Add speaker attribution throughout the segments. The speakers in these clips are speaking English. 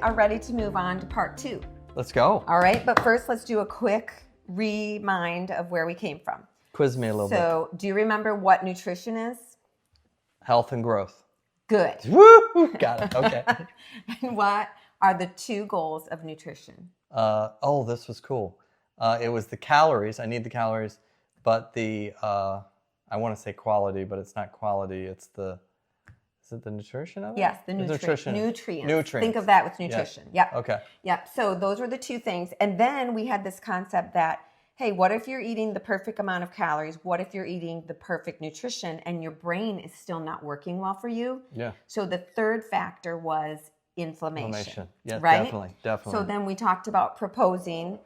Speaker 1: are ready to move on to part 2.
Speaker 2: Let's go.
Speaker 1: All right, but first let's do a quick remind of where we came from.
Speaker 2: Quiz me a little bit.
Speaker 1: So, do you remember what nutrition is?
Speaker 2: Health and growth.
Speaker 1: Good.
Speaker 2: Woo! Got it. Okay.
Speaker 1: And what are the 2 goals of nutrition?
Speaker 2: This was cool. It was the calories. I need the calories, but the I want to say quality, but it's not quality. It's the is it the nutrition of it?
Speaker 1: Yes, the
Speaker 2: nutrition.
Speaker 1: Nutrients. Think of that with nutrition.
Speaker 2: Yeah.
Speaker 1: Yep.
Speaker 2: Okay.
Speaker 1: Yep. So those were the 2 things, and then we had this concept that, hey, what if you're eating the perfect amount of calories? What if you're eating the perfect nutrition and your brain is still not working well for you?
Speaker 2: Yeah.
Speaker 1: So the third factor was inflammation.
Speaker 2: Yeah,
Speaker 1: right?
Speaker 2: Definitely.
Speaker 1: So then we talked about proposing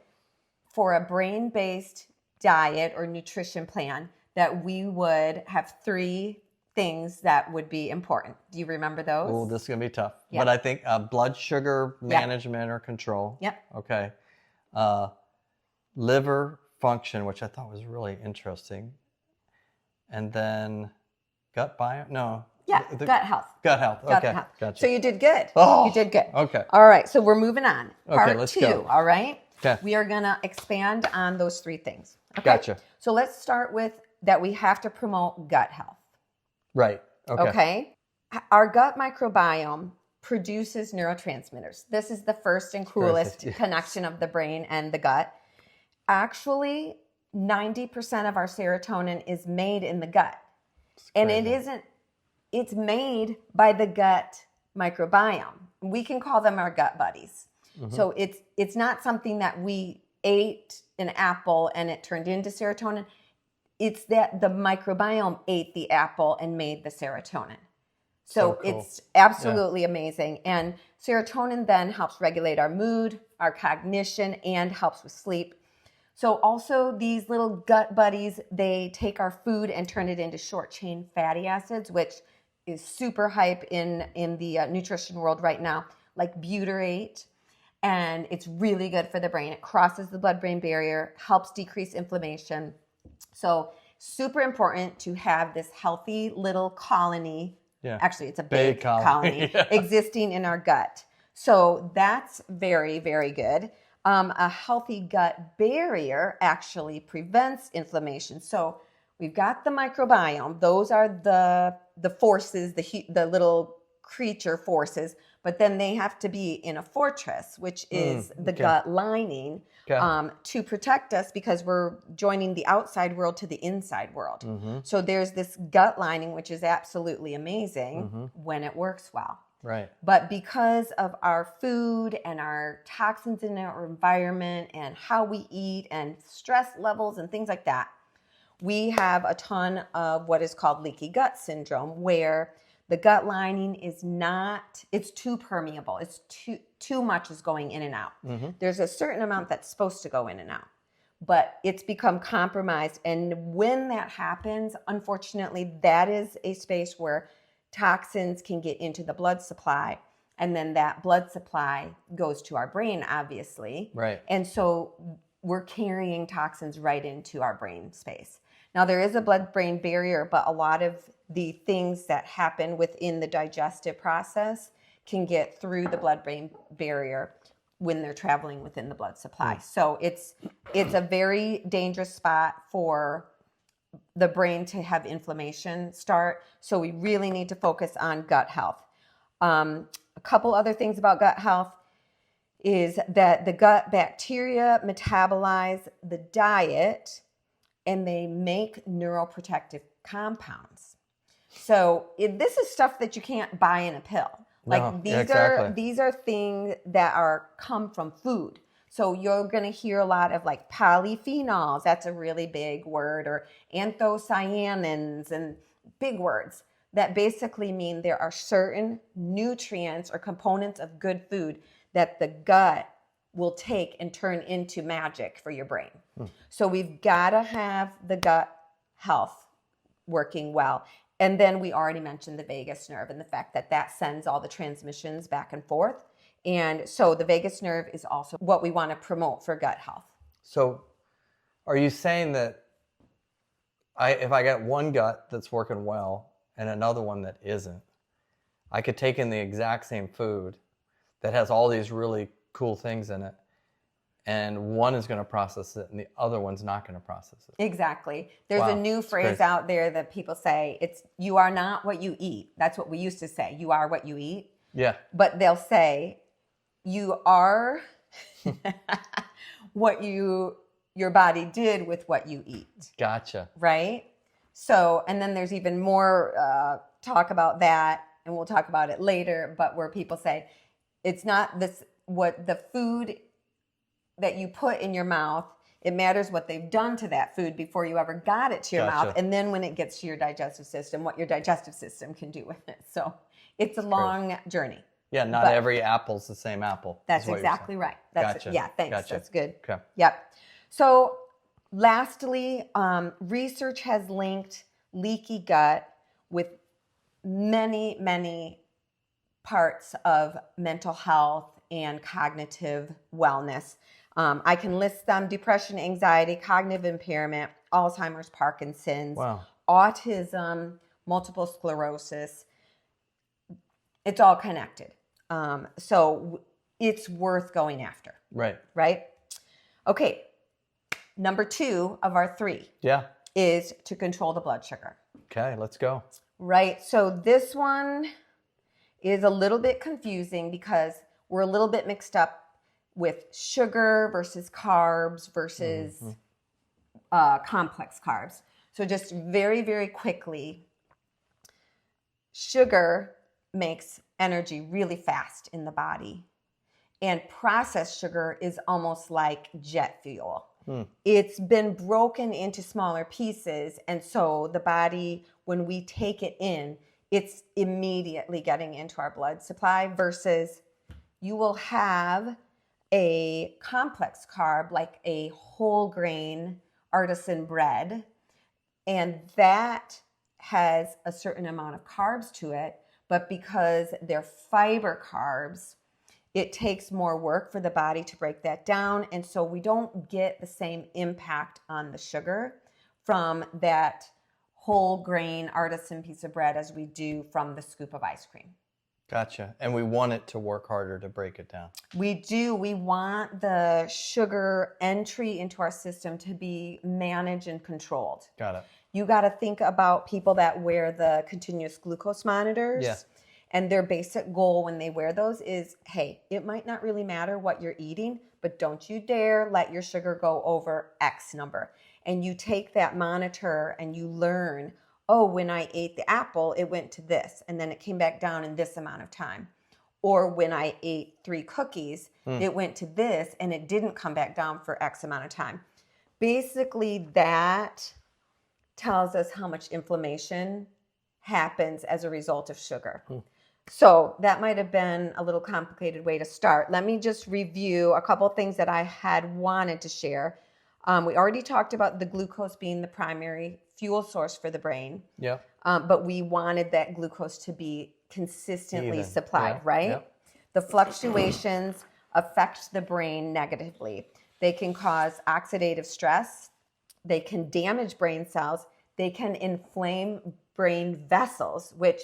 Speaker 1: for a brain-based diet or nutrition plan that we would have 3 things that would be important. Do you remember those?
Speaker 2: Oh, this is going to be tough.
Speaker 1: Yep.
Speaker 2: But I think blood sugar management or control.
Speaker 1: Yep.
Speaker 2: Okay. Liver function, which I thought was really interesting. And then gut biome? No.
Speaker 1: Yeah, gut health.
Speaker 2: Gut health.
Speaker 1: Gut
Speaker 2: Okay.
Speaker 1: health.
Speaker 2: Gotcha.
Speaker 1: So you did good.
Speaker 2: Oh,
Speaker 1: you did good.
Speaker 2: Okay.
Speaker 1: All right, so we're moving on. Part
Speaker 2: let's
Speaker 1: 2,
Speaker 2: go.
Speaker 1: all right?
Speaker 2: Okay.
Speaker 1: We are going to expand on those 3 things. Okay?
Speaker 2: Gotcha.
Speaker 1: So let's start with that we have to promote gut health.
Speaker 2: Right.
Speaker 1: Okay. Our gut microbiome produces neurotransmitters. This is the first and coolest connection of the brain and the gut. Actually, 90% of our serotonin is made in the gut. And it's made by the gut microbiome. We can call them our gut buddies. Mm-hmm. So it's not something that we ate an apple and it turned into serotonin. It's that the microbiome ate the apple and made the serotonin. So cool. It's absolutely amazing. And serotonin then helps regulate our mood, our cognition, and helps with sleep. So also these little gut buddies, they take our food and turn it into short chain fatty acids, which is super hype in the nutrition world right now, like butyrate. And it's really good for the brain. It crosses the blood-brain barrier, helps decrease inflammation. So super important to have this healthy little colony. Yeah. Actually, it's a big colony existing in our gut. So that's very, very good. A healthy gut barrier actually prevents inflammation. So we've got the microbiome. Those are the forces, the little creature forces, but then they have to be in a fortress, which is the gut lining to protect us because we're joining the outside world to the inside world. Mm-hmm. So there's this gut lining, which is absolutely amazing when it works well.
Speaker 2: Right.
Speaker 1: But because of our food and our toxins in our environment and how we eat and stress levels and things like that, we have a ton of what is called leaky gut syndrome, where the gut lining is it's too permeable. It's too much is going in and out. Mm-hmm. There's a certain amount that's supposed to go in and out, but it's become compromised. And when that happens, unfortunately, that is a space where toxins can get into the blood supply, and then that blood supply goes to our brain, obviously.
Speaker 2: Right.
Speaker 1: And so we're carrying toxins right into our brain space. Now, there is a blood-brain barrier, but a lot of the things that happen within the digestive process can get through the blood-brain barrier when they're traveling within the blood supply. Mm. So it's a very dangerous spot for the brain to have inflammation start. So we really need to focus on gut health. A couple other things about gut health is that the gut bacteria metabolize the diet and they make neuroprotective compounds. So this is stuff that you can't buy in a pill. Like these are things that come from food. So you're going to hear a lot of like polyphenols. That's a really big word, or anthocyanins, and big words that basically mean there are certain nutrients or components of good food that the gut will take and turn into magic for your brain. So we've got to have the gut health working well. And then we already mentioned the vagus nerve and the fact that sends all the transmissions back and forth. And so the vagus nerve is also what we want to promote for gut health.
Speaker 2: So are you saying that if I got one gut that's working well and another one that isn't, I could take in the exact same food, that has all these really cool things in it. And one is going to process it and the other one's not going to process it.
Speaker 1: Exactly. There's
Speaker 2: Wow,
Speaker 1: a new
Speaker 2: it's
Speaker 1: phrase
Speaker 2: crazy.
Speaker 1: out there that people say, it's you are not what you eat. That's what we used to say. You are what you eat.
Speaker 2: Yeah.
Speaker 1: But they'll say you are what your body did with what you eat.
Speaker 2: Gotcha.
Speaker 1: Right? So, and then there's even more talk about that, and we'll talk about it later, but where people say it's not this what the food that you put in your mouth, it matters what they've done to that food before you ever got it to your
Speaker 2: Gotcha.
Speaker 1: mouth. And then when it gets to your digestive system, what your digestive system can do with it. So it's a long journey.
Speaker 2: Yeah, not
Speaker 1: But
Speaker 2: every apple's the same apple.
Speaker 1: That's
Speaker 2: is what you're
Speaker 1: exactly
Speaker 2: saying.
Speaker 1: right. That's
Speaker 2: Gotcha.
Speaker 1: Yeah, thanks.
Speaker 2: Gotcha.
Speaker 1: That's good.
Speaker 2: Okay.
Speaker 1: Yep. So lastly, research has linked leaky gut with many, many parts of mental health and cognitive wellness. I can list them: depression, anxiety, cognitive impairment, Alzheimer's, Parkinson's,
Speaker 2: Wow.
Speaker 1: autism, multiple sclerosis. It's all connected. So it's worth going after,
Speaker 2: Right.
Speaker 1: right? Okay. Number 2 of our 3
Speaker 2: Yeah.
Speaker 1: is to control the blood sugar.
Speaker 2: Okay, let's go.
Speaker 1: Right. So this one is a little bit confusing because we're a little bit mixed up with sugar versus carbs versus complex carbs. So just very, very quickly, sugar makes energy really fast in the body. And processed sugar is almost like jet fuel. It's been broken into smaller pieces. And so the body, when we take it in, it's immediately getting into our blood supply versus you will have a complex carb like a whole grain artisan bread. And that has a certain amount of carbs to it. But because they're fiber carbs, it takes more work for the body to break that down. And so we don't get the same impact on the sugar from that whole grain artisan piece of bread as we do from the scoop of ice cream.
Speaker 2: Gotcha. And we want it to work harder to break it down.
Speaker 1: We do. We want the sugar entry into our system to be managed and controlled.
Speaker 2: Got it.
Speaker 1: You got to think about people that wear the continuous glucose monitors.
Speaker 2: Yeah.
Speaker 1: And their basic goal when they wear those is, hey, it might not really matter what you're eating, but don't you dare let your sugar go over X number. And you take that monitor and you learn, oh, when I ate the apple, it went to this, and then it came back down in this amount of time. Or when I ate 3 cookies, it went to this, and it didn't come back down for X amount of time. Basically, that tells us how much inflammation happens as a result of sugar. So that might have been a little complicated way to start. Let me just review a couple things that I had wanted to share. We already talked about the glucose being the primary fuel source for the brain.
Speaker 2: Yeah.
Speaker 1: But we wanted that glucose to be consistently
Speaker 2: Even.
Speaker 1: supplied,
Speaker 2: Yeah.
Speaker 1: right?
Speaker 2: Yep.
Speaker 1: The fluctuations affect the brain negatively. They can cause oxidative stress. They can damage brain cells. They can inflame brain vessels, which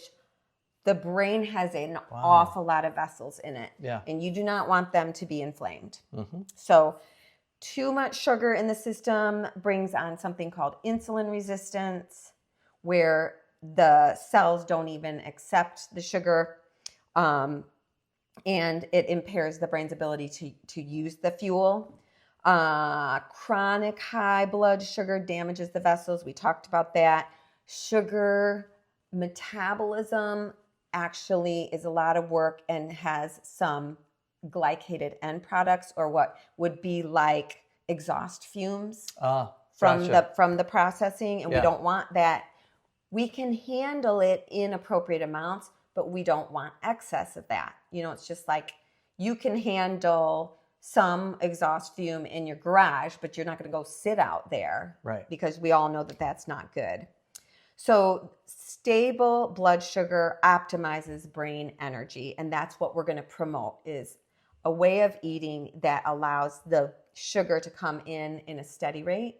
Speaker 1: the brain has an awful lot of vessels in it.
Speaker 2: Yeah.
Speaker 1: And you do not want them to be inflamed. So too much sugar in the system brings on something called insulin resistance, where the cells don't even accept the sugar, and it impairs the brain's ability to use the fuel. Chronic high blood sugar damages the vessels. We talked about that. Sugar metabolism actually is a lot of work and has some glycated end products, or what would be like exhaust fumes from the processing, and we don't want that. We can handle it in appropriate amounts, but we don't want excess of that. You know, it's just like you can handle some exhaust fume in your garage, but you're not going to go sit out there,
Speaker 2: right? Because
Speaker 1: we all know that that's not good. So stable blood sugar optimizes brain energy, and that's what we're going to promote, is a way of eating that allows the sugar to come in a steady rate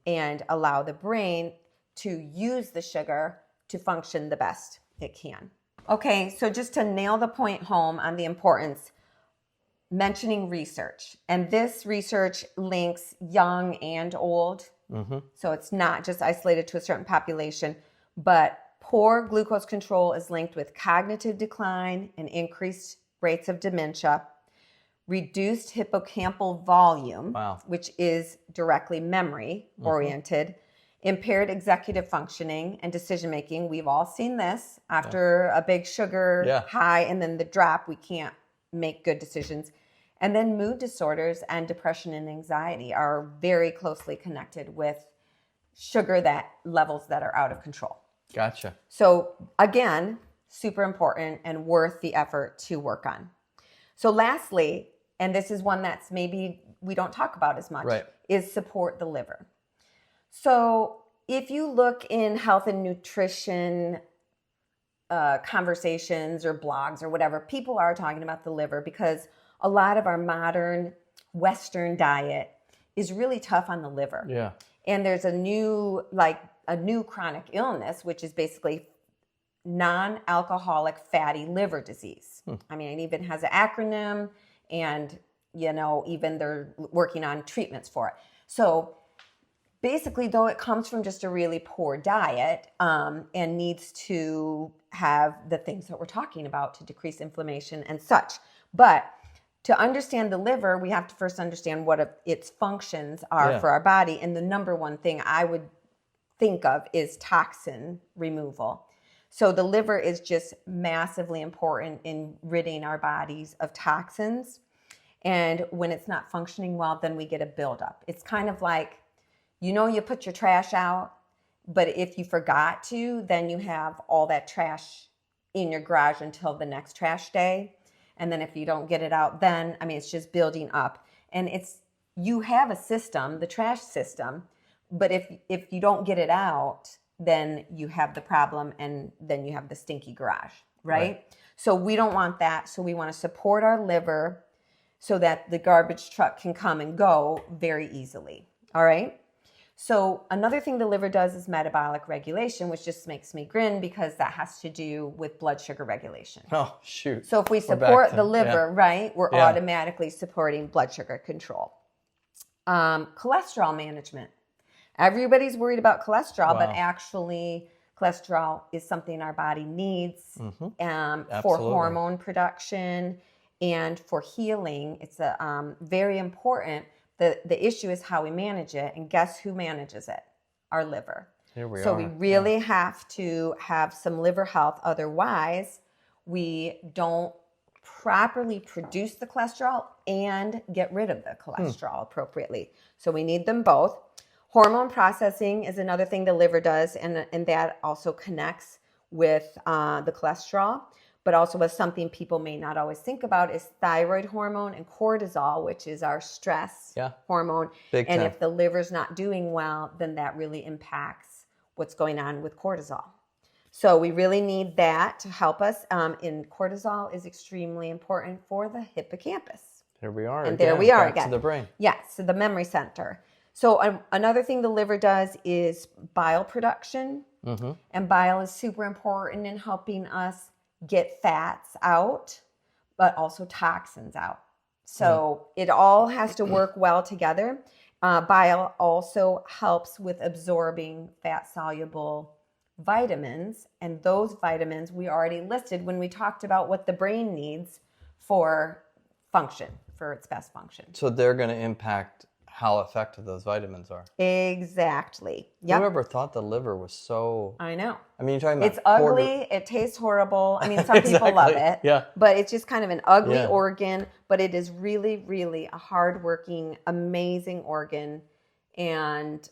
Speaker 1: and allow the brain to use the sugar to function the best it can. Okay, so just to nail the point home on the importance, mentioning research. And this research links young and old. So it's not just isolated to a certain population, but poor glucose control is linked with cognitive decline and increased rates of dementia, reduced hippocampal volume, which is directly memory oriented, impaired executive functioning and decision making. We've all seen this after a big sugar high and then the drop, we can't make good decisions. And then mood disorders and depression and anxiety are very closely connected with sugar levels that are out of control.
Speaker 2: Gotcha.
Speaker 1: So again, super important and worth the effort to work on. So lastly, and this is one that's maybe we don't talk about as much, is support the liver. So if you look in health and nutrition conversations or blogs or whatever, people are talking about the liver because a lot of our modern Western diet is really tough on the liver.
Speaker 2: Yeah.
Speaker 1: And there's a new chronic illness, which is basically non-alcoholic fatty liver disease. I mean, it even has an acronym, and, even they're working on treatments for it. So basically, though, it comes from just a really poor diet and needs to have the things that we're talking about to decrease inflammation and such. But to understand the liver, we have to first understand what its functions are for our body. And the number one thing I would think of is toxin removal. So the liver is just massively important in ridding our bodies of toxins. And when it's not functioning well, then we get a buildup. It's kind of like, you put your trash out, but if you forgot to, then you have all that trash in your garage until the next trash day. And then if you don't get it out, then, it's just building up. And you have a system, the trash system, but if you don't get it out, then you have the problem and then you have the stinky garage, right? So we don't want that. So we want to support our liver so that the garbage truck can come and go very easily, all right? So another thing the liver does is metabolic regulation, which just makes me grin because that has to do with blood sugar regulation.
Speaker 2: Oh, shoot.
Speaker 1: So if we support the liver, we're automatically supporting blood sugar control. Cholesterol management. Everybody's worried about cholesterol, but actually cholesterol is something our body needs for hormone production and for healing. It's very important. The issue is how we manage it, and guess who manages it? Our liver.
Speaker 2: Here we are.
Speaker 1: So we really have to have some liver health. Otherwise, we don't properly produce the cholesterol and get rid of the cholesterol appropriately. So we need them both. Hormone processing is another thing the liver does, and that also connects with the cholesterol. But also with something people may not always think about is thyroid hormone and cortisol, which is our stress hormone.
Speaker 2: Big time.
Speaker 1: If the liver's not doing well, then that really impacts what's going on with cortisol. So we really need that to help us. And cortisol is extremely important for the hippocampus.
Speaker 2: Here we are.
Speaker 1: And there we are
Speaker 2: back
Speaker 1: again.
Speaker 2: To the brain.
Speaker 1: Yes, so the memory center. So another thing the liver does is bile production. And bile is super important in helping us get fats out, but also toxins out. So it all has to work well together. Bile also helps with absorbing fat-soluble vitamins, and those vitamins we already listed when we talked about what the brain needs for its best function.
Speaker 2: So they're going to impact how effective those vitamins are.
Speaker 1: Exactly. Yep.
Speaker 2: Whoever thought the liver was so...
Speaker 1: I know.
Speaker 2: You're talking about...
Speaker 1: It's ugly. It tastes horrible. Some people love it.
Speaker 2: Yeah.
Speaker 1: But it's just kind of an ugly organ. But it is really, really a hardworking, amazing organ. And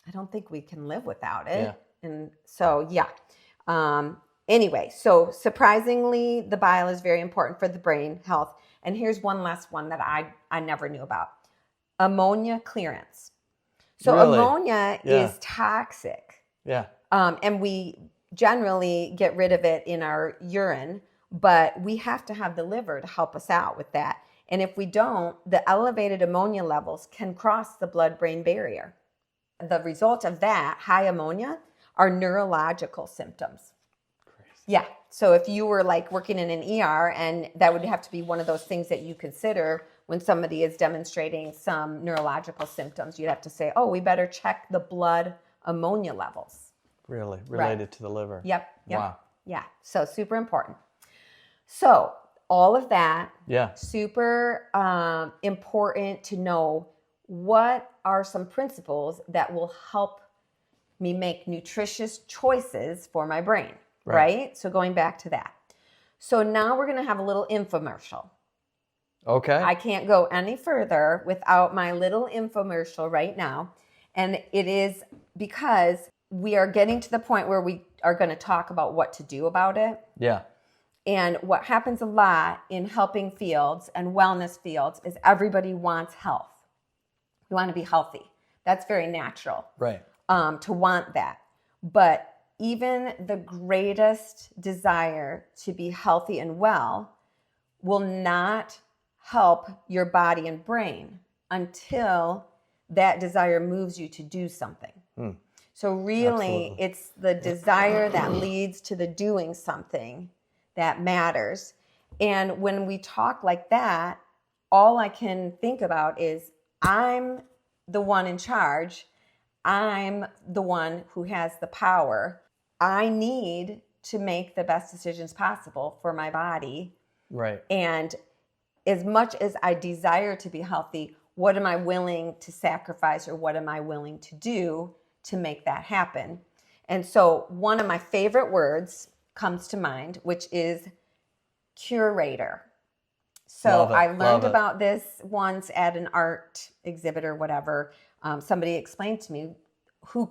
Speaker 1: I don't think we can live without it.
Speaker 2: Yeah.
Speaker 1: And so, anyway, so surprisingly, the bile is very important for the brain health. And here's one last one that I never knew about. Ammonia clearance. So
Speaker 2: really?
Speaker 1: Ammonia is toxic.
Speaker 2: Yeah.
Speaker 1: And we generally get rid of it in our urine, but we have to have the liver to help us out with that. And if we don't, the elevated ammonia levels can cross the blood-brain barrier. The result of that, high ammonia, are neurological symptoms.
Speaker 2: Crazy.
Speaker 1: Yeah. So if you were like working in an ER, and that would have to be one of those things that you consider when somebody is demonstrating some neurological symptoms, you'd have to say, oh, we better check the blood ammonia levels.
Speaker 2: Really? Related to the liver?
Speaker 1: Yep.
Speaker 2: Wow.
Speaker 1: Yeah. So super important. So all of that,
Speaker 2: yeah,
Speaker 1: super important to know what are some principles that will help me make nutritious choices for my brain, right? So going back to that. So now we're going to have a little infomercial.
Speaker 2: Okay.
Speaker 1: I can't go any further without my little infomercial right now. And it is because we are getting to the point where we are going to talk about what to do about it.
Speaker 2: Yeah.
Speaker 1: And what happens a lot in helping fields and wellness fields is everybody wants health. We want to be healthy. That's very natural.
Speaker 2: Right.
Speaker 1: To want that. But even the greatest desire to be healthy and well will not help your body and brain until that desire moves you to do something. So really,
Speaker 2: Absolutely.
Speaker 1: it's the desire that leads to the doing something that matters. And when we talk like that, all I can think about is I'm the one in charge. I'm the one who has the power. I need to make the best decisions possible for my body.
Speaker 2: Right.
Speaker 1: And as much as I desire to be healthy, what am I willing to sacrifice, or what am I willing to do to make that happen? And so one of my favorite words comes to mind, which is curator. So I learned about this once at an art exhibit or whatever. Somebody explained to me who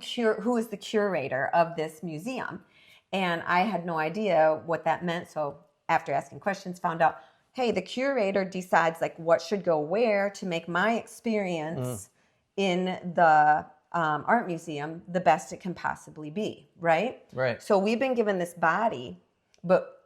Speaker 1: is the curator of this museum. And I had no idea what that meant. So after asking questions, found out, hey, the curator decides like what should go where to make my experience in the art museum the best it can possibly be, right?
Speaker 2: Right.
Speaker 1: So we've been given this body, but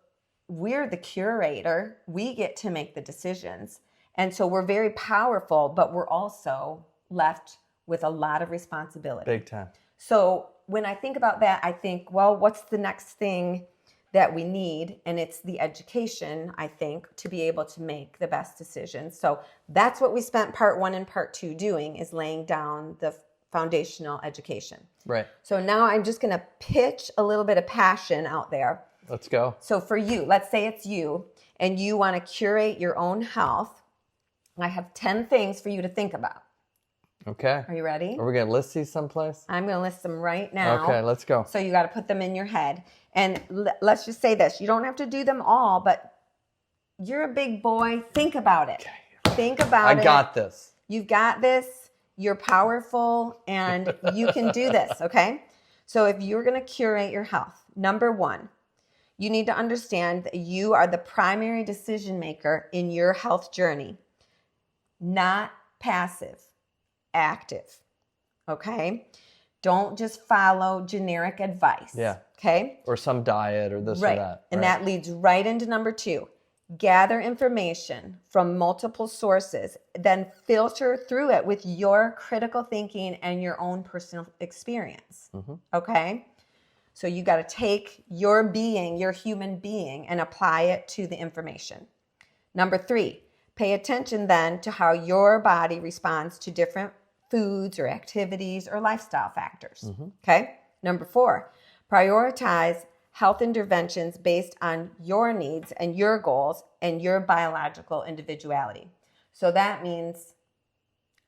Speaker 1: we're the curator. We get to make the decisions. And so we're very powerful, but we're also left with a lot of responsibility.
Speaker 2: Big time.
Speaker 1: So when I think about that, I think, well, what's the next thing that we need? And it's the education, I think, to be able to make the best decisions. So that's what we spent part 1 and part 2 doing, is laying down the foundational education.
Speaker 2: Right.
Speaker 1: So now I'm just going to pitch a little bit of passion out there.
Speaker 2: Let's go.
Speaker 1: So for you, let's say it's you and you want to curate your own health. I have 10 things for you to think about.
Speaker 2: Okay.
Speaker 1: Are you ready?
Speaker 2: Are we going to list these someplace?
Speaker 1: I'm going to list them right now.
Speaker 2: Okay, let's go.
Speaker 1: So you got to put them in your head. And let's just say this. You don't have to do them all, but you're a big boy. Think about it.
Speaker 2: Okay.
Speaker 1: Think about it.
Speaker 2: I got this.
Speaker 1: You've got this. You're powerful and you can do this, okay? So if you're going to curate your health, number 1, you need to understand that you are the primary decision maker in your health journey, not passive, active, okay? Don't just follow generic advice,
Speaker 2: Yeah.
Speaker 1: okay?
Speaker 2: Or some diet or this or that. Right.
Speaker 1: And that leads right into number 2. Gather information from multiple sources, then filter through it with your critical thinking and your own personal experience, okay? So you got to take your being, your human being, and apply it to the information. Number 3, pay attention then to how your body responds to different foods or activities or lifestyle factors. Okay? Number 4, prioritize health interventions based on your needs and your goals and your biological individuality. So that means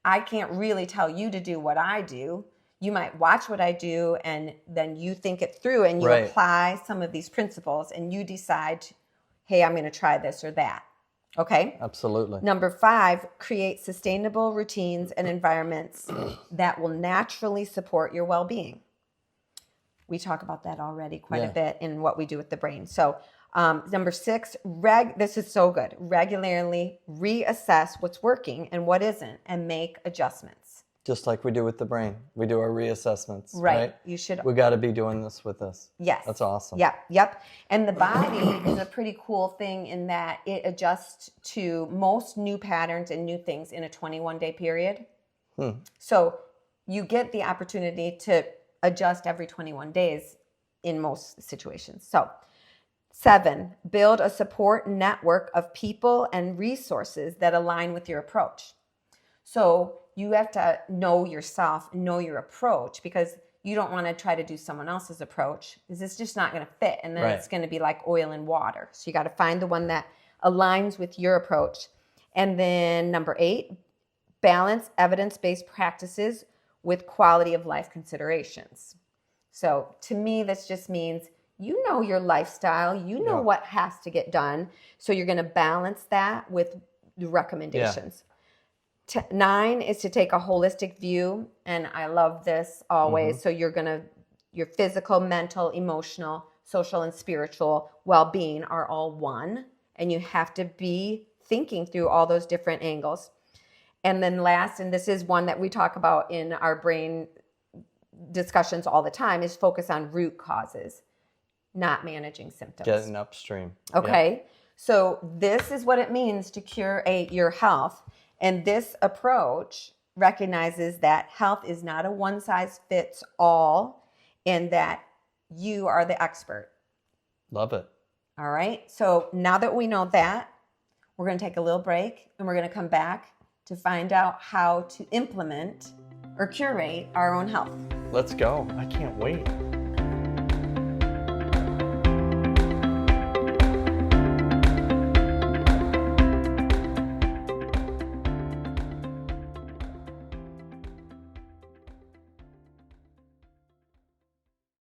Speaker 1: I can't really tell you to do what I do. You might watch what I do and then you think it through and you apply some of these principles and you decide, hey, I'm going to try this or that. Okay?
Speaker 2: Absolutely.
Speaker 1: Number 5, create sustainable routines and environments that will naturally support your well-being. We talk about that already quite a bit in what we do with the brain. So number 6, this is so good. Regularly reassess what's working and what isn't and make adjustments.
Speaker 2: Just like we do with the brain. We do our reassessments, right?
Speaker 1: You should.
Speaker 2: We got to be doing this with us.
Speaker 1: Yes.
Speaker 2: That's awesome.
Speaker 1: Yep. And the body is a pretty cool thing in that it adjusts to most new patterns and new things in a 21-day period. So you get the opportunity to adjust every 21 days in most situations. So 7, build a support network of people and resources that align with your approach. So you have to know yourself, know your approach, because you don't want to try to do someone else's approach, because it's just not going to fit. And then
Speaker 2: Right.
Speaker 1: it's going to be like oil and water. So you got to find the one that aligns with your approach. And then number 8, balance evidence-based practices with quality of life considerations. So to me, this just means you know your lifestyle, you know what has to get done. So you're going to balance that with the recommendations. 9 is to take a holistic view. And I love this always. So you're going to, your physical, mental, emotional, social, and spiritual well-being are all one. And you have to be thinking through all those different angles. And then last, and this is one that we talk about in our brain discussions all the time, is focus on root causes, not managing symptoms.
Speaker 2: Getting upstream.
Speaker 1: Okay.
Speaker 2: Yep.
Speaker 1: So this is what it means to curate your health. And this approach recognizes that health is not a one size fits all, and that you are the expert.
Speaker 2: Love it.
Speaker 1: All right. So now that we know that, we're going to take a little break, and we're going to come back to find out how to implement or curate our own health.
Speaker 2: Let's go. I can't wait.